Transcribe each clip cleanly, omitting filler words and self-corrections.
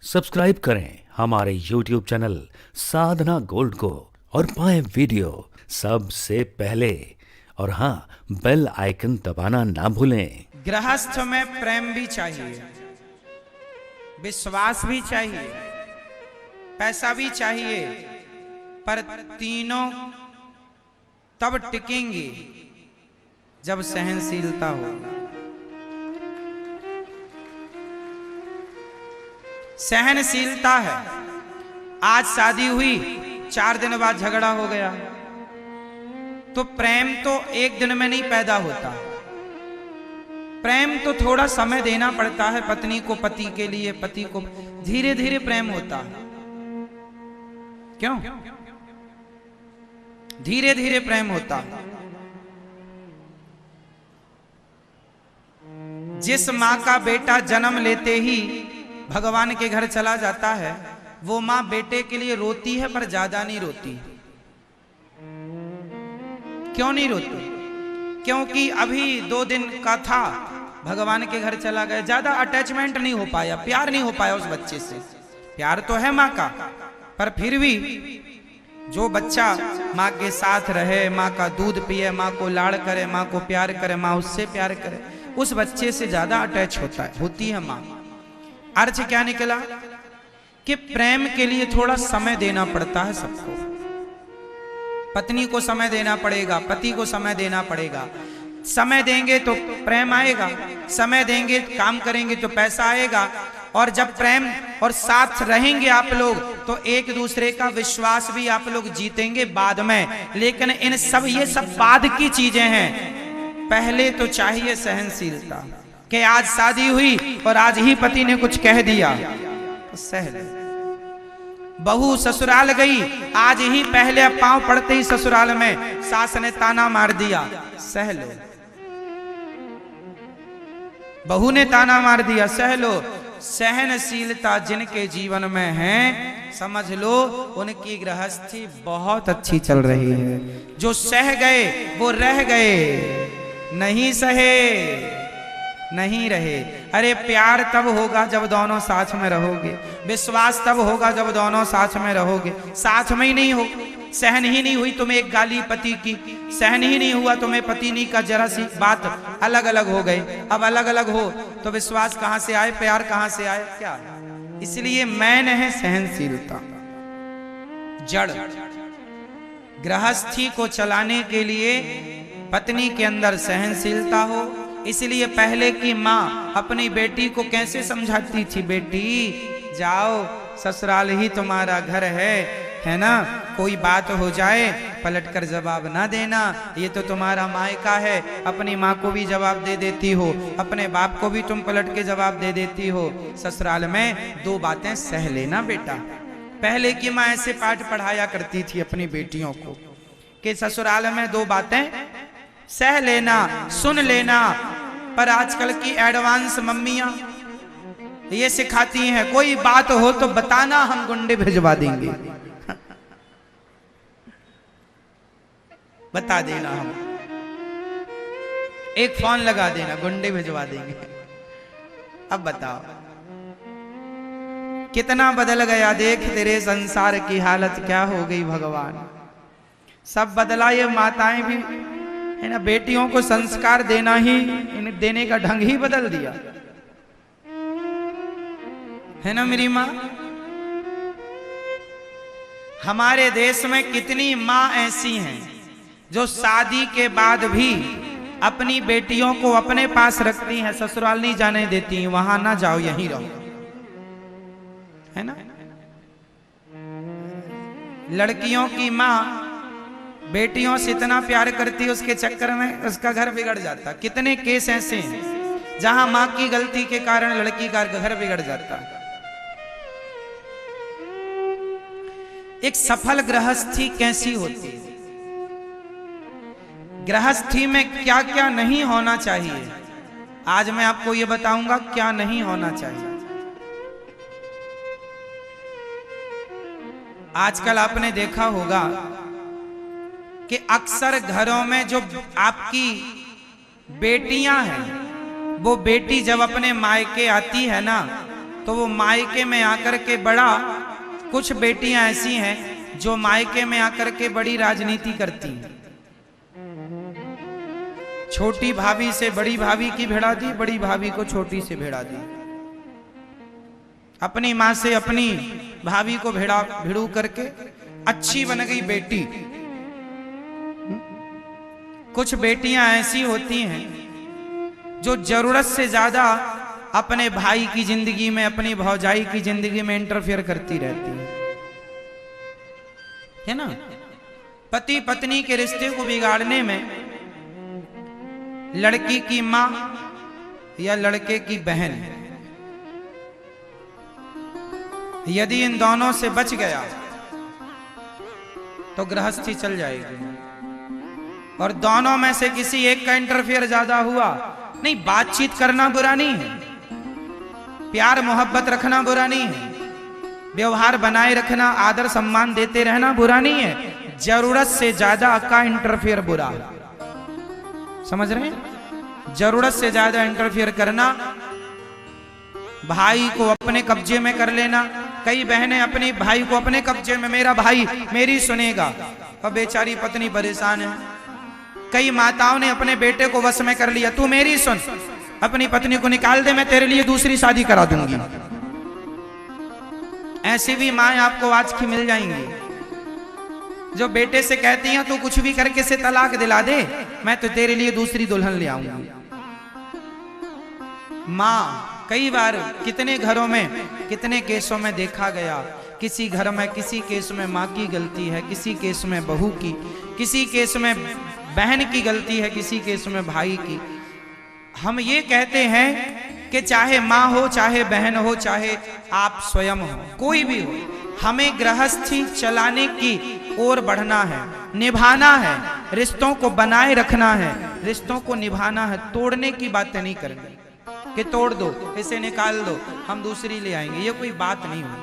Subscribe करें हमारे YouTube channel साधना gold को और पाएं वीडियो सबसे पहले। और हाँ, बेल आइकन दबाना ना भूलें। गृहस्थ में प्रेम भी चाहिए, विश्वास भी चाहिए, पैसा भी चाहिए, पर तीनों तब टिकेंगे जब सहनशीलता हो। सहनशीलता है। आज शादी हुई, 4 दिन बाद झगड़ा हो गया, तो प्रेम तो एक दिन में नहीं पैदा होता। प्रेम तो थोड़ा समय देना पड़ता है, पत्नी को पति के लिए, पति को धीरे धीरे प्रेम होता है। क्यों? धीरे धीरे प्रेम होता है। जिस मां का बेटा जन्म लेते ही भगवान के घर चला जाता है, वो मां बेटे के लिए रोती है, पर ज्यादा नहीं रोती। क्यों नहीं रोती? क्योंकि अभी 2 दिन का था, भगवान के घर चला गया, ज्यादा अटैचमेंट नहीं हो पाया, प्यार नहीं हो पाया उस बच्चे से। प्यार तो है माँ का, पर फिर भी जो बच्चा माँ के साथ रहे, माँ का दूध पिए, माँ को लाड़ करे, माँ को प्यार करे, माँ उससे प्यार करे, उस बच्चे से ज्यादा अटैच होती है माँ। अर्थ क्या निकला कि प्रेम के लिए थोड़ा समय देना पड़ता है सबको। पत्नी को समय देना पड़ेगा, पति को समय देना पड़ेगा। समय देंगे तो प्रेम आएगा, समय देंगे, काम करेंगे तो पैसा आएगा। और जब प्रेम और साथ रहेंगे आप लोग, तो एक दूसरे का विश्वास भी आप लोग जीतेंगे बाद में। लेकिन ये सब बाद की चीजें हैं। पहले तो चाहिए सहनशीलता, कि आज शादी हुई और आज ही पति ने कुछ कह दिया तो सह ले। बहू ससुराल गई, आज ही पहले पांव पड़ते ही ससुराल में सास ने ताना मार दिया, सह लो। बहू ने ताना मार दिया, सह लो। सहनशीलता जिनके जीवन में है, समझ लो उनकी गृहस्थी बहुत अच्छी चल रही है। जो सह गए वो रह गए, नहीं सहे नहीं रहे। अरे प्यार तब होगा जब दोनों साथ में रहोगे, विश्वास तब होगा जब दोनों साथ में रहोगे। साथ में ही नहीं हो, सहन ही नहीं हुई तुम्हें एक गाली पति की, सहन ही नहीं हुआ तुम्हें पत्नी का जरा सी बात, अलग अलग हो गए। अब अलग अलग हो तो विश्वास कहां से आए, प्यार कहां से आए? क्या? इसलिए मैन है सहनशीलता। जड़ गृहस्थी को चलाने के लिए पत्नी के अंदर सहनशीलता हो। इसलिए पहले की माँ अपनी बेटी को कैसे समझाती थी, बेटी जाओ, ससुराल ही तुम्हारा घर है ना, कोई बात हो जाए पलटकर जवाब ना देना, ये तो तुम्हारा मायका है। अपनी माँ को भी जवाब दे देती हो, अपने बाप को भी तुम पलट के जवाब दे देती हो। ससुराल में 2 बातें सह लेना बेटा। पहले की माँ ऐसे पाठ पढ़ाया करती थी अपनी बेटियों को कि ससुराल में 2 बातें सह लेना, सुन लेना। पर आजकल की एडवांस मम्मियां ये सिखाती हैं, कोई बात हो तो बताना, हम गुंडे भिजवा देंगे। बता देना, हम एक फोन लगा देना, गुंडे भिजवा देंगे। अब बताओ कितना बदल गया, देख तेरे संसार की हालत क्या हो गई भगवान। सब बदला, ये माताएं भी है ना, बेटियों को संस्कार देना ही, देने का ढंग ही बदल दिया है ना मेरी माँ। हमारे देश में कितनी माँ ऐसी हैं जो शादी के बाद भी अपनी बेटियों को अपने पास रखती हैं, ससुराल नहीं जाने देती, वहां ना जाओ, यहीं रहो, है ना। लड़कियों की माँ बेटियों से इतना प्यार करती है, उसके चक्कर में उसका घर बिगड़ जाता। कितने केस ऐसे हैं जहां मां की गलती के कारण लड़की का घर बिगड़ जाता। एक सफल गृहस्थी कैसी होती है? गृहस्थी में क्या क्या नहीं होना चाहिए, आज मैं आपको यह बताऊंगा क्या नहीं होना चाहिए। आजकल आपने देखा होगा कि अक्सर घरों में जो आपकी बेटियां हैं, वो बेटी जब अपने मायके आती है ना, तो वो मायके में आकर के बड़ा, कुछ बेटियां ऐसी हैं जो मायके में आकर के बड़ी राजनीति करती हैं। छोटी भाभी से बड़ी भाभी की भिड़ा दी, बड़ी भाभी को छोटी से भिड़ा दी, अपनी माँ से अपनी भाभी को भिड़ू करके अच्छी बन गई बेटी। कुछ बेटियां ऐसी होती हैं जो जरूरत से ज्यादा अपने भाई की जिंदगी में, अपनी भौजाई की जिंदगी में इंटरफेयर करती रहती है ना। पति पत्नी के रिश्ते को बिगाड़ने में लड़की की मां या लड़के की बहन, यदि इन दोनों से बच गया तो गृहस्थी चल जाएगी। और दोनों में से किसी एक का इंटरफेयर ज्यादा हुआ, नहीं, बातचीत करना बुरा नहीं है, प्यार मोहब्बत रखना बुरा नहीं है, व्यवहार बनाए रखना, आदर सम्मान देते रहना बुरा नहीं है, जरूरत से ज्यादा का इंटरफेयर बुरा है। समझ रहे हैं? जरूरत से ज्यादा इंटरफेयर करना, भाई को अपने कब्जे में कर लेना। कई बहनें अपने भाई को अपने कब्जे में, मेरा भाई मेरी सुनेगा, और बेचारी पत्नी परेशान है। कई माताओं ने अपने बेटे को वश में कर लिया, तू मेरी सुन, अपनी पत्नी को निकाल दे, मैं तेरे लिए दूसरी शादी करा दूंगी। ऐसी भी माएं आपको आज की मिल जाएंगी जो बेटे से कहती हैं तू कुछ भी करके से तलाक दिला दे, मैं तो तेरे लिए दूसरी दुल्हन ले आऊंगी। मां, कई बार कितने घरों में, कितने केसों में देखा गया, किसी घर में किसी केस में मां की गलती है, किसी केस में बहू की, किसी केस में बहन की गलती है, किसी केस में भाई की। हम ये कहते हैं कि चाहे मां हो, चाहे बहन हो, चाहे आप स्वयं हो, कोई भी हो, हमें गृहस्थी चलाने की ओर बढ़ना है, निभाना है, रिश्तों को बनाए रखना है, रिश्तों को निभाना है। तोड़ने की बातें नहीं करनी कि तोड़ दो, इसे निकाल दो, हम दूसरी ले आएंगे, ये कोई बात नहीं हुई।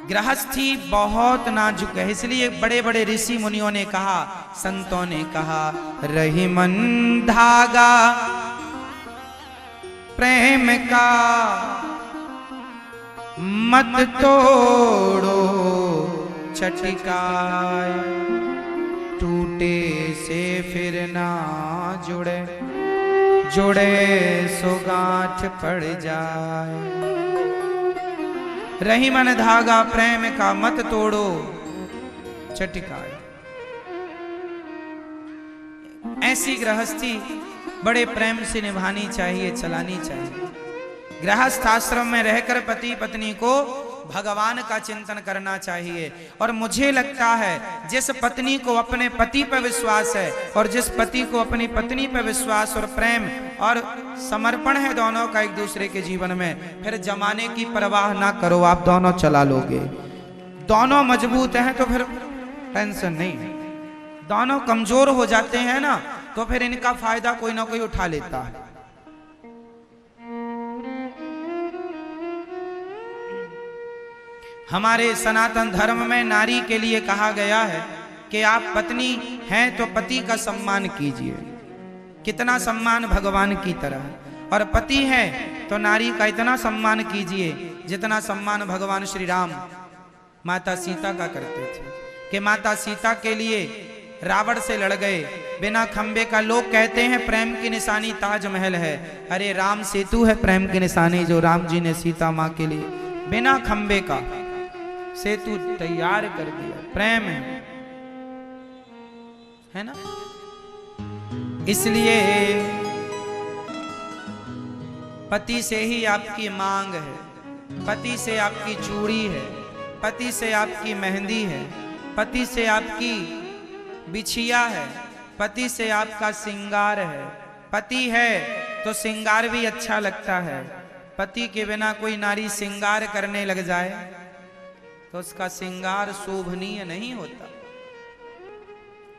गृहस्थी बहुत नाजुक है, इसलिए बड़े बड़े ऋषि मुनियों ने कहा, संतों ने कहा, रही मन धागा प्रेम का मत तोड़ो छटकाए, टूटे से फिर ना जुड़े, जुड़े सो गांठ पड़ जाए। रही मन धागा प्रेम का मत तोड़ो छटकाए। ऐसी गृहस्थी बड़े प्रेम से निभानी चाहिए, चलानी चाहिए। गृहस्थ आश्रम में रहकर पति पत्नी को भगवान का चिंतन करना चाहिए। और मुझे लगता है जिस पत्नी को अपने पति पर विश्वास है और जिस पति को अपनी पत्नी पर विश्वास और प्रेम और समर्पण है दोनों का एक दूसरे के जीवन में, फिर जमाने की परवाह ना करो, आप दोनों चला लोगे। दोनों मजबूत हैं तो फिर टेंशन नहीं। दोनों कमजोर हो जाते हैं ना तो फिर इनका फायदा कोई ना कोई उठा लेता है। हमारे सनातन धर्म में नारी के लिए कहा गया है कि आप पत्नी हैं तो पति का सम्मान कीजिए। कितना सम्मान भगवान की तरह, और पति है तो नारी का इतना सम्मान कीजिए जितना सम्मान भगवान श्री राम माता सीता का करते थे। कि माता सीता के लिए रावण से लड़ गए बिना खंबे का। लोग कहते हैं प्रेम की निशानी ताजमहल है, अरे राम सेतु है प्रेम की निशानी, जो राम जी ने सीता माँ के लिए बिना खंबे का सेतु तैयार कर दिया। प्रेम है ना। इसलिए पति से ही आपकी मांग है, पति से आपकी चूड़ी है, पति से आपकी मेहंदी है, पति से आपकी बिछिया है, पति से आपका श्रृंगार है। पति है तो श्रृंगार भी अच्छा लगता है। पति के बिना कोई नारी श्रृंगार करने लग जाए तो उसका श्रृंगार शोभनीय नहीं होता।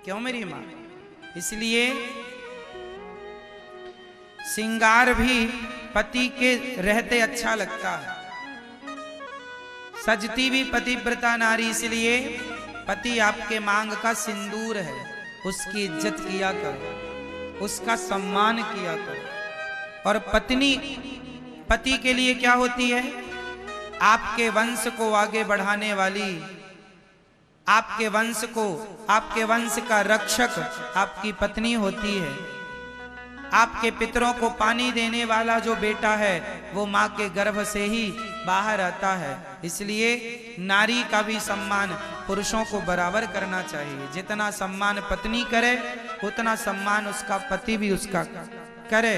क्यों मेरी मां? इसलिए श्रृंगार भी पति के रहते अच्छा लगता है। सजती भी पतिव्रता नारी, इसलिए पति आपके मांग का सिंदूर है। उसकी इज्जत किया करो, उसका सम्मान किया करो। और पति के लिए क्या होती है? आपके वंश को आगे बढ़ाने वाली, आपके वंश को, आपके वंश का रक्षक आपकी पत्नी होती है। आपके पितरों को पानी देने वाला जो बेटा है वो माँ के गर्भ से ही बाहर आता है। इसलिए नारी का भी सम्मान पुरुषों को बराबर करना चाहिए। जितना सम्मान पत्नी करे उतना सम्मान उसका पति भी उसका करे,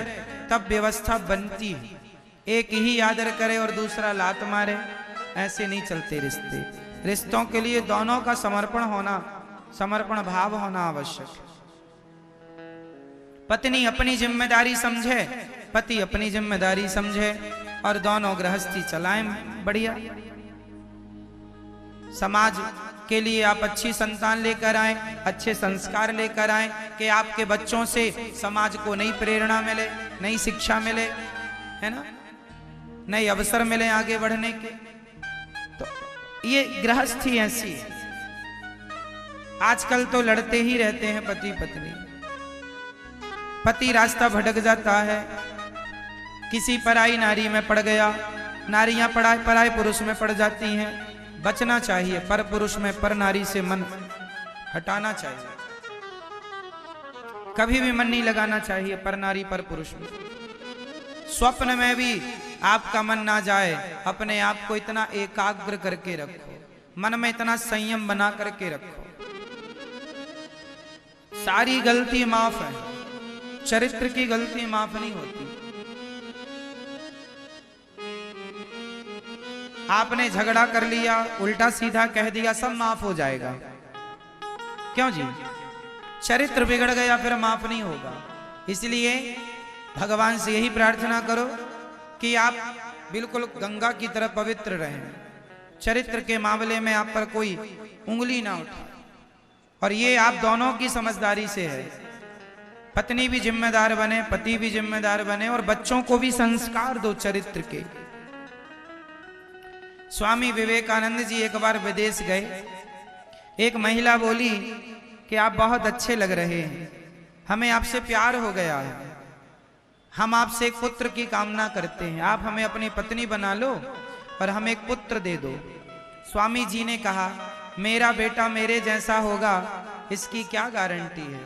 तब व्यवस्था बनती है। एक ही आदर करे और दूसरा लात मारे, ऐसे नहीं चलते रिश्ते। रिश्तों के लिए दोनों का समर्पण भाव होना आवश्यक है। पत्नी अपनी जिम्मेदारी समझे, पति अपनी जिम्मेदारी समझे और दोनों गृहस्थी चलाएं बढ़िया। समाज के लिए आप अच्छी संतान लेकर आए, अच्छे संस्कार लेकर आए कि आपके बच्चों से समाज को नई प्रेरणा मिले, नई शिक्षा मिले, है ना, नए अवसर मिले आगे बढ़ने के। तो ये गृहस्थी ऐसी है। आजकल तो लड़ते ही रहते हैं पति पत्नी। पति रास्ता भटक जाता है, किसी पराई नारी में पड़ गया, नारियां पराए पुरुष में पड़ जाती हैं। बचना चाहिए, पर पुरुष में पर नारी से मन हटाना चाहिए। कभी भी मन नहीं लगाना चाहिए पर नारी पर पुरुष में। स्वप्न में भी आपका मन ना जाए। अपने आप को इतना एकाग्र करके रखो, मन में इतना संयम बना करके रखो। सारी गलती माफ है, चरित्र की गलती माफ नहीं होती। आपने झगड़ा कर लिया, उल्टा सीधा कह दिया, सब माफ हो जाएगा। क्यों जी? चरित्र बिगड़ गया फिर माफ नहीं होगा। इसलिए भगवान से यही प्रार्थना करो कि आप बिल्कुल गंगा की तरह पवित्र रहें, चरित्र के मामले में आप पर कोई उंगली ना उठाए। और ये आप दोनों की समझदारी से है। पत्नी भी जिम्मेदार बने, पति भी जिम्मेदार बने और बच्चों को भी संस्कार दो चरित्र के। स्वामी विवेकानंद जी एक बार विदेश गए। एक महिला बोली कि आप बहुत अच्छे लग रहे हैं, हमें आपसे प्यार हो गया है, हम आपसे एक पुत्र की कामना करते हैं, आप हमें अपनी पत्नी बना लो और हमें एक पुत्र दे दो। स्वामी जी ने कहा, मेरा बेटा मेरे जैसा होगा इसकी क्या गारंटी है?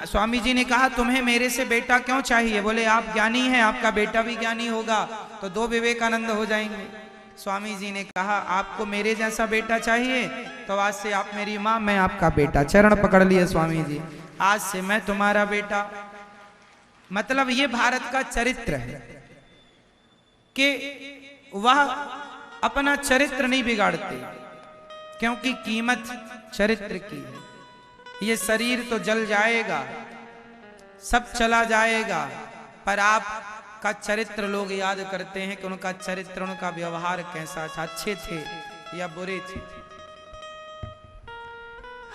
स्वामी जी ने कहा, तुम्हें मेरे से बेटा क्यों चाहिए? बोले, आप ज्ञानी हैं, आपका बेटा भी ज्ञानी होगा तो दो विवेकानंद हो जाएंगे। स्वामी जी ने कहा, आपको मेरे जैसा बेटा चाहिए तो आज से आप मेरी माँ, मैं आपका बेटा। चरण पकड़ लिए स्वामी जी, आज से मैं तुम्हारा बेटा। मतलब ये भारत का चरित्र है कि वह अपना चरित्र नहीं बिगाड़ते, क्योंकि कीमत चरित्र की है। ये शरीर तो जल जाएगा, सब चला जाएगा, पर आपका चरित्र लोग याद करते हैं कि उनका चरित्र, उनका व्यवहार कैसा था, अच्छे थे या बुरे थे।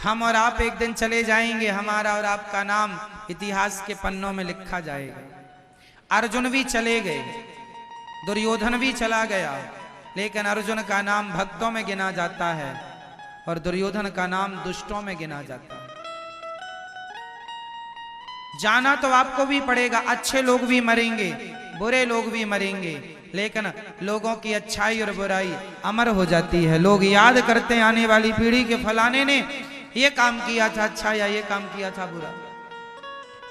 हम और आप एक दिन चले जाएंगे, हमारा और आपका नाम इतिहास के पन्नों में लिखा जाएगा। अर्जुन भी चले गए, दुर्योधन भी चला गया, लेकिन अर्जुन का नाम भक्तों में गिना जाता है और दुर्योधन का नाम दुष्टों में गिना जाता है। जाना तो आपको भी पड़ेगा, अच्छे लोग भी मरेंगे, बुरे लोग भी मरेंगे, लेकिन लोगों की अच्छाई और बुराई अमर हो जाती है। लोग याद करते हैं आने वाली पीढ़ी के फलाने ने ये काम किया था अच्छा या ये काम किया था बुरा।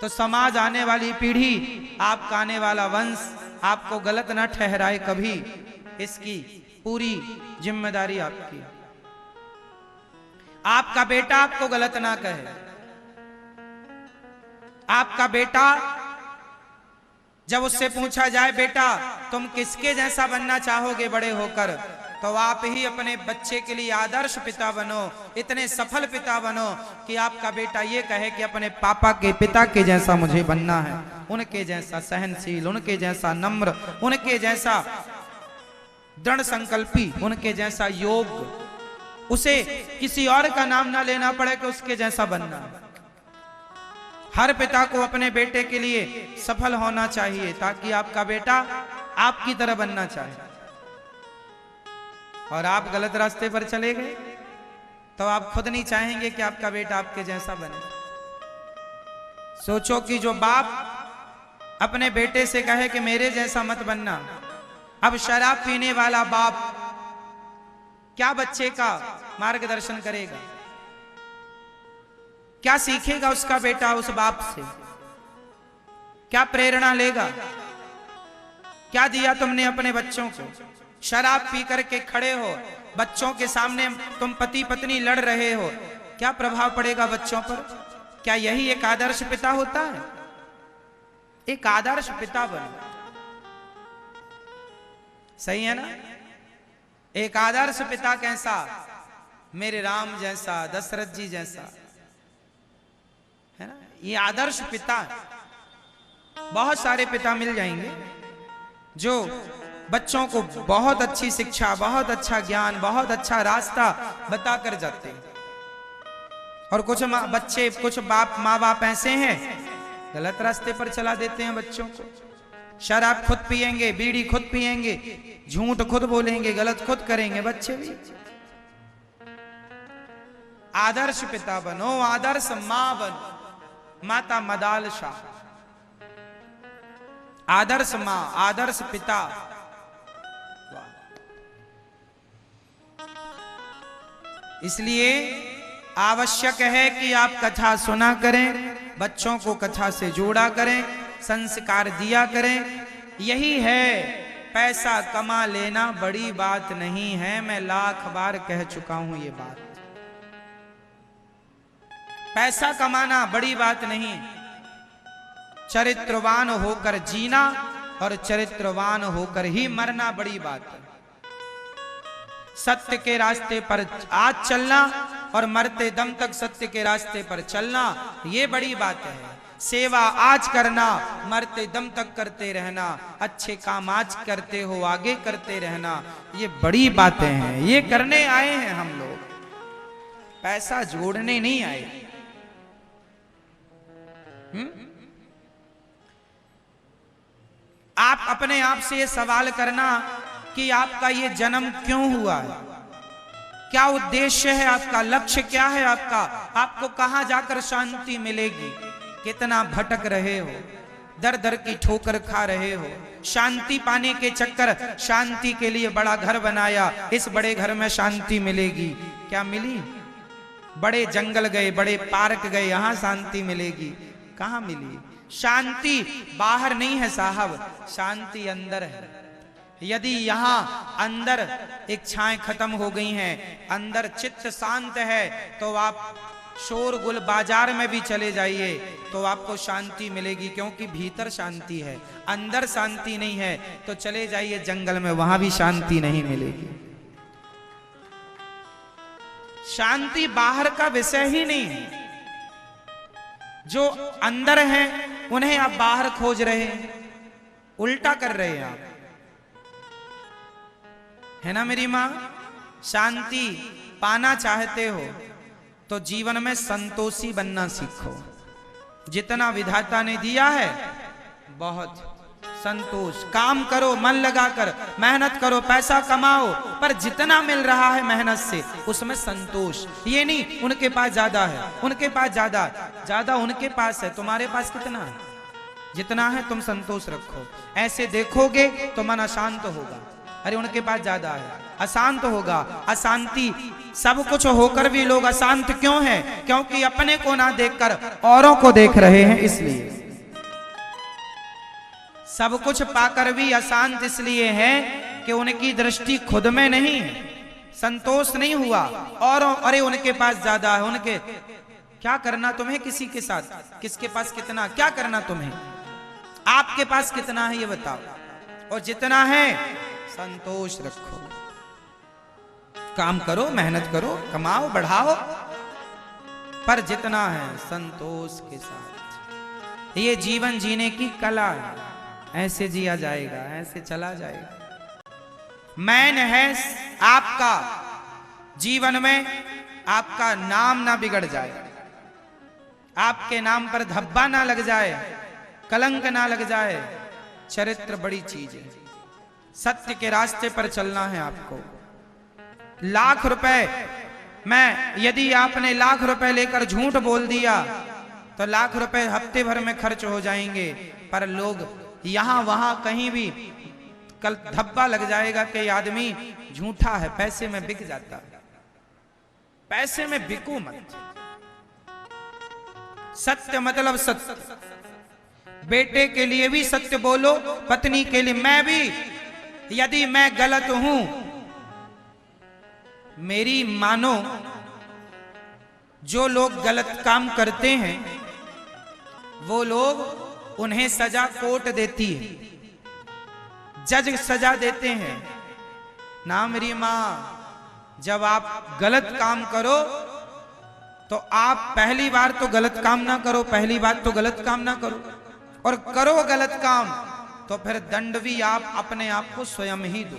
तो समाज, आने वाली पीढ़ी, आपका आने वाला वंश आपको गलत ना ठहराए कभी, इसकी पूरी जिम्मेदारी आपकी। आपका बेटा आपको गलत ना कहे। आपका बेटा जब उससे पूछा जाए, बेटा तुम किसके जैसा बनना चाहोगे बड़े होकर, तो आप ही अपने बच्चे के लिए आदर्श पिता बनो, इतने सफल पिता बनो कि आपका बेटा ये कहे कि अपने पापा के पिता के जैसा मुझे बनना है, उनके जैसा सहनशील, उनके जैसा नम्र, उनके जैसा दृढ़ संकल्पी, उनके जैसा योग्य। उसे किसी और का नाम ना लेना पड़े कि उसके जैसा बनना। हर पिता को अपने बेटे के लिए सफल होना चाहिए, ताकि आपका बेटा आपकी तरह बनना चाहे। और आप गलत रास्ते पर चले गए तो आप खुद नहीं चाहेंगे कि आपका बेटा आपके जैसा बने। सोचो कि जो बाप अपने बेटे से कहे कि मेरे जैसा मत बनना। अब शराब पीने वाला बाप क्या बच्चे का मार्गदर्शन करेगा? क्या सीखेगा उसका बेटा उस बाप से? क्या प्रेरणा लेगा? क्या दिया तुमने अपने बच्चों को? शराब पी करके खड़े हो, बच्चों के सामने तुम पति पत्नी लड़ रहे हो, क्या प्रभाव पड़ेगा बच्चों पर? क्या यही एक आदर्श पिता होता है? एक आदर्श पिता बनो, सही है ना? एक आदर्श पिता कैसा? मेरे राम जैसा, दशरथ जी जैसा, है ना? ये आदर्श पिता। बहुत सारे पिता मिल जाएंगे जो बच्चों को बहुत अच्छी शिक्षा, बहुत अच्छा ज्ञान, बहुत अच्छा रास्ता बता कर जाते हैं। और कुछ बच्चे, कुछ माँ बाप ऐसे हैं गलत रास्ते पर चला देते हैं बच्चों को। शराब खुद पिएंगे, बीड़ी खुद पिएंगे, झूठ खुद बोलेंगे, गलत खुद करेंगे बच्चे भी। आदर्श पिता बनो, आदर्श मां बनो। माता मदाल शाह, आदर्श मां, आदर्श पिता। इसलिए आवश्यक है कि आप कथा सुना करें, बच्चों को कथा से जोड़ा करें, संस्कार दिया करें। यही है, पैसा कमा लेना बड़ी बात नहीं है। मैं लाख बार कह चुका हूं ये बात। पैसा कमाना बड़ी बात नहीं, चरित्रवान होकर जीना और चरित्रवान होकर ही मरना बड़ी बात है। सत्य के रास्ते पर आज चलना और मरते दम तक सत्य के रास्ते पर चलना, ये बड़ी बात है। सेवा आज करना, मरते दम तक करते रहना, अच्छे काम आज करते हो आगे करते रहना, ये बड़ी बातें हैं। ये करने आए हैं हम लोग, पैसा जोड़ने नहीं आए। आप अपने आप से ये सवाल करना कि आपका ये जन्म क्यों हुआ है, क्या उद्देश्य है आपका, लक्ष्य क्या है आपका, आपको कहां जाकर शांति मिलेगी। कितना भटक रहे हो, दर दर की ठोकर खा रहे हो, शांति पाने के चक्कर, शांति के लिए बड़ा घर बनाया, इस बड़े घर में शांति मिलेगी, क्या मिली? बड़े जंगल गए, बड़े पार्क गए, यहां शांति मिलेगी, कहां मिली? शांति बाहर नहीं है साहब, शांति अंदर है। यदि यहां अंदर इच्छाएं खत्म हो गई हैं, अंदर चित्त शांत है, तो आप शोरगुल बाजार में भी चले जाइए तो आपको शांति मिलेगी, क्योंकि भीतर शांति है। अंदर शांति नहीं है तो चले जाइए जंगल में, वहां भी शांति नहीं मिलेगी। शांति बाहर का विषय ही नहीं है। जो अंदर है उन्हें आप बाहर खोज रहे हैं, उल्टा कर रहे हैं आप, है ना मेरी मां? शांति पाना चाहते हो तो जीवन में संतोषी बनना सीखो। जितना विधाता ने दिया है बहुत संतोष, काम करो, मन लगाकर मेहनत करो, पैसा कमाओ, पर जितना मिल रहा है मेहनत से उसमें संतोष। ये नहीं उनके पास ज्यादा है, उनके पास ज्यादा उनके पास है, तुम्हारे पास कितना है? जितना है तुम संतोष रखो। ऐसे देखोगे तो मन अशांत होगा। अरे उनके पास ज्यादा है, अशांत होगा। अशांति, सब कुछ होकर भी लोग अशांत क्यों हैं? क्योंकि अपने को ना देखकर औरों को देख रहे हैं, इसलिए। सब कुछ पाकर भी अशांत इसलिए है कि उनकी दृष्टि खुद में नहीं है, संतोष नहीं हुआ। औरों, अरे उनके पास ज्यादा है, उनके क्या करना तुम्हें किसी के साथ? किसके पास कितना, क्या करना तुम्हें? आपके पास कितना है ये बताओ। और जितना है संतोष रखो, काम करो, मेहनत करो, कमाओ, बढ़ाओ, पर जितना है संतोष के साथ। ये जीवन जीने की कला है, ऐसे जिया जाएगा, ऐसे चला जाएगा। मैन है आपका जीवन में, आपका नाम ना बिगड़ जाए, आपके नाम पर धब्बा ना लग जाए, कलंक ना लग जाए। चरित्र बड़ी चीज है, सत्य के रास्ते पर चलना है आपको। लाख रुपए में यदि आपने लाख रुपए लेकर झूठ बोल दिया तो लाख रुपए हफ्ते भर में खर्च हो जाएंगे, पर लोग यहां वहां कहीं भी कल धब्बा लग जाएगा कि ये आदमी झूठा है, पैसे में बिक जाता। पैसे में बिको मत, सत्य मतलब सत्य। बेटे के लिए भी सत्य बोलो, पत्नी के लिए। मैं भी, यदि मैं गलत हूं, मेरी मानो, जो लोग गलत काम करते हैं वो लोग, उन्हें सजा कोर्ट देती है, जज सजा देते हैं ना मेरी मां। जब आप गलत काम करो तो आप पहली बार तो गलत काम ना करो, पहली बात तो गलत काम ना करो, और करो गलत काम तो फिर दंड भी आप अपने आप को स्वयं ही दो।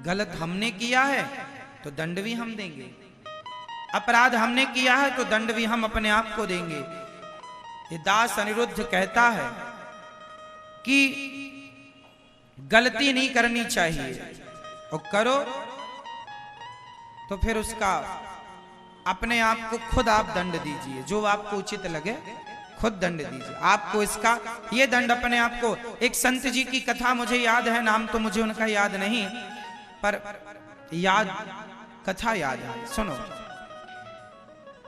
गलत हमने किया है तो दंड भी हम देंगे, अपराध हमने किया है तो दंड भी हम अपने आप को देंगे। ये दास अनिरुद्ध कहता है कि गलती नहीं करनी चाहिए, और करो तो फिर उसका अपने आप को खुद आप दंड दीजिए, जो आपको उचित लगे खुद दंड दीजिए। आपको इसका ये दंड अपने आप को। एक संत जी की कथा मुझे याद है, नाम तो मुझे उनका याद नहीं, पर याद कथा याद है, सुनो।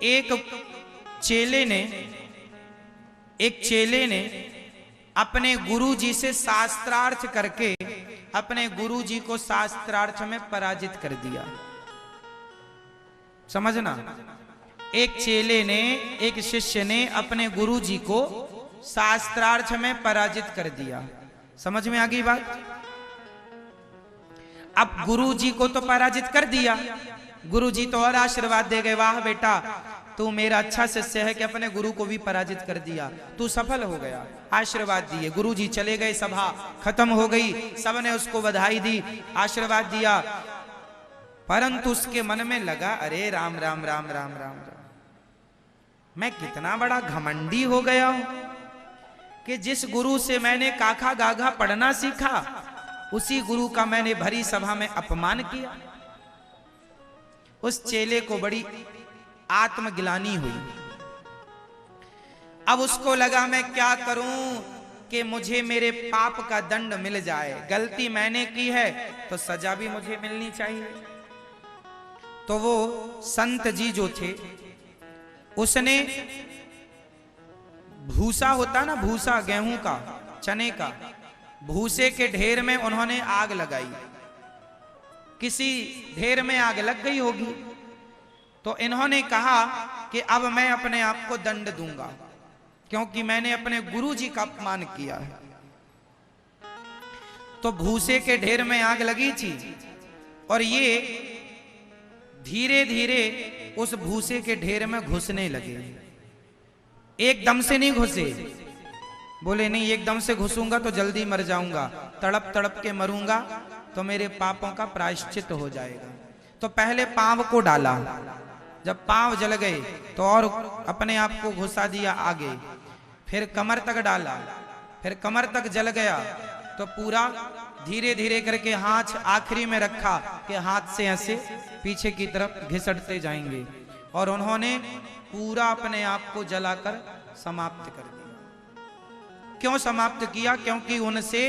एक चेले ने अपने गुरु जी से शास्त्रार्थ करके अपने गुरु जी को शास्त्रार्थ में पराजित कर दिया। समझना, एक चेले ने, एक शिष्य ने अपने गुरु जी को शास्त्रार्थ में पराजित कर दिया। समझ में आ गई बात? अब गुरु जी को तो पराजित कर दिया, गुरु जी तो और आशीर्वाद दे गए, वाह बेटा तू मेरा अच्छा शिष्य है कि अपने गुरु को भी पराजित कर दिया, तू सफल हो गया। आशीर्वाद दिए, गुरु जी चले गए, सभा खत्म हो गई, सबने उसको बधाई दी, आशीर्वाद दिया। परंतु उसके मन में लगा, अरे राम राम राम राम राम राम, मैं कितना बड़ा घमंडी हो गया हूं कि जिस गुरु से मैंने काखा गाघा पढ़ना सीखा, उसी गुरु का मैंने भरी सभा में अपमान किया। उस चेले को बड़ी आत्मग्लानि हुई। अब उसको लगा मैं क्या करूं कि मुझे मेरे पाप का दंड मिल जाए, गलती मैंने की है तो सजा भी मुझे मिलनी चाहिए। तो वो संत जी जो थे, उसने भूसा होता ना, भूसा गेहूं का, चने का, भूसे के ढेर में उन्होंने आग लगाई। किसी ढेर में आग लग गई होगी, तो इन्होंने कहा कि अब मैं अपने आप को दंड दूंगा क्योंकि मैंने अपने गुरु जी का अपमान किया है। तो भूसे के ढेर में आग लगी थी और ये धीरे धीरे उस भूसे के ढेर में घुसने लगे। एकदम से नहीं घुसे, बोले नहीं एकदम से घुसूंगा तो जल्दी मर जाऊंगा, तड़प तड़प के मरूंगा तो मेरे पापों का प्रायश्चित हो जाएगा। तो पहले पांव को डाला, जब पांव जल गए तो और अपने आप को घुसा दिया आगे, फिर कमर तक डाला, फिर कमर तक जल गया तो पूरा धीरे धीरे करके हाथ आखिरी में रखा कि हाथ से ऐसे पीछे की तरफ घिसटते जाएंगे, और उन्होंने पूरा अपने आप को जलाकर समाप्त कर दिया। क्यों समाप्त किया? क्योंकि उनसे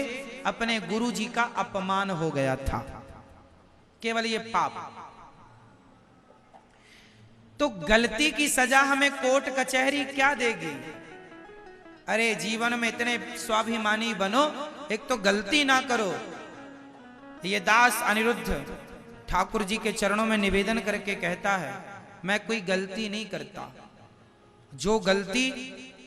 अपने गुरु जी का अपमान हो गया था, केवल ये पाप। तो गलती की सजा हमें कोर्ट कचहरी क्या देगी? अरे जीवन में इतने स्वाभिमानी बनो, एक तो गलती ना करो। ये दास अनिरुद्ध ठाकुर जी के चरणों में निवेदन करके कहता है, मैं कोई गलती नहीं करता। जो गलती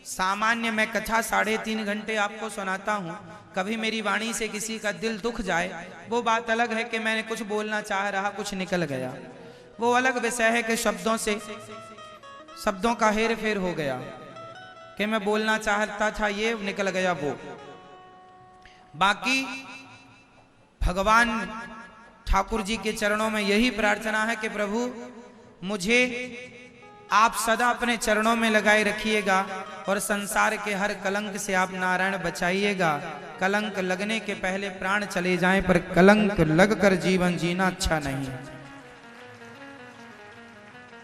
सामान्य मैं कथा 3.5 घंटे आपको सुनाता हूं, कभी मेरी वाणी से किसी का दिल दुख जाए, वो बात अलग है कि मैंने कुछ बोलना चाह रहा, कुछ निकल गया, वो अलग विषय है कि शब्दों का हेर फेर हो गया कि मैं बोलना चाहता था ये निकल गया वो। बाकी भगवान ठाकुर जी के चरणों में यही प्रार्थना है कि प्रभु मुझे आप सदा अपने चरणों में लगाए रखिएगा और संसार के हर कलंक से आप नारायण बचाइएगा। कलंक लगने के पहले प्राण चले जाएं, पर कलंक लगकर जीवन जीना अच्छा नहीं।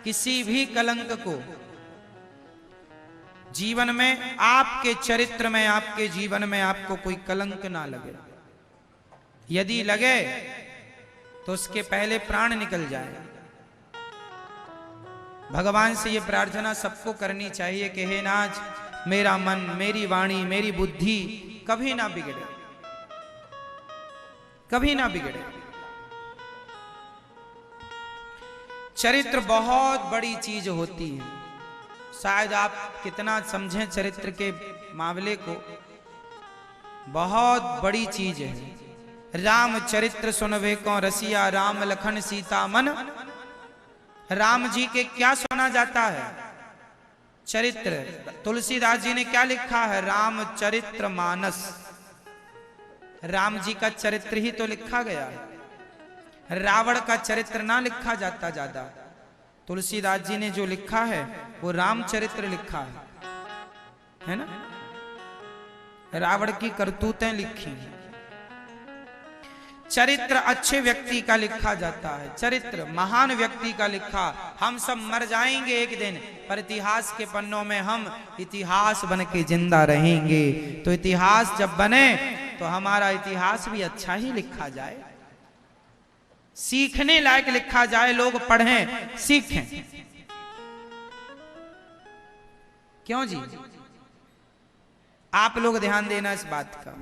किसी भी कलंक को जीवन में, आपके चरित्र में, आपके जीवन में आपको कोई कलंक ना लगे। यदि लगे तो उसके पहले प्राण निकल जाए। भगवान से ये प्रार्थना सबको करनी चाहिए कि हे नाथ, मेरा मन, मेरी वाणी, मेरी बुद्धि कभी ना बिगड़े, कभी ना बिगड़े। चरित्र बहुत बड़ी चीज होती है। शायद आप कितना समझें चरित्र के मामले को, बहुत बड़ी चीज है। राम चरित्र सुनवे को रसिया, राम लखन सीता मन। राम जी के क्या सुना जाता है? चरित्र। तुलसीदास जी ने क्या लिखा है? राम चरित्र मानस। राम जी का चरित्र ही तो लिखा गया है, रावण का चरित्र ना लिखा जाता ज्यादा। तुलसीदास जी ने जो लिखा है वो रामचरित्र लिखा है ना। रावण की करतूतें लिखी। चरित्र अच्छे व्यक्ति का लिखा जाता है, चरित्र महान व्यक्ति का लिखा। हम सब मर जाएंगे एक दिन, पर इतिहास के पन्नों में हम इतिहास बन के जिंदा रहेंगे। तो इतिहास जब बने तो हमारा इतिहास भी अच्छा ही लिखा जाए, सीखने लायक लिखा जाए, लोग पढ़ें, सीखें। क्यों जी? आप लोग ध्यान देना इस बात का।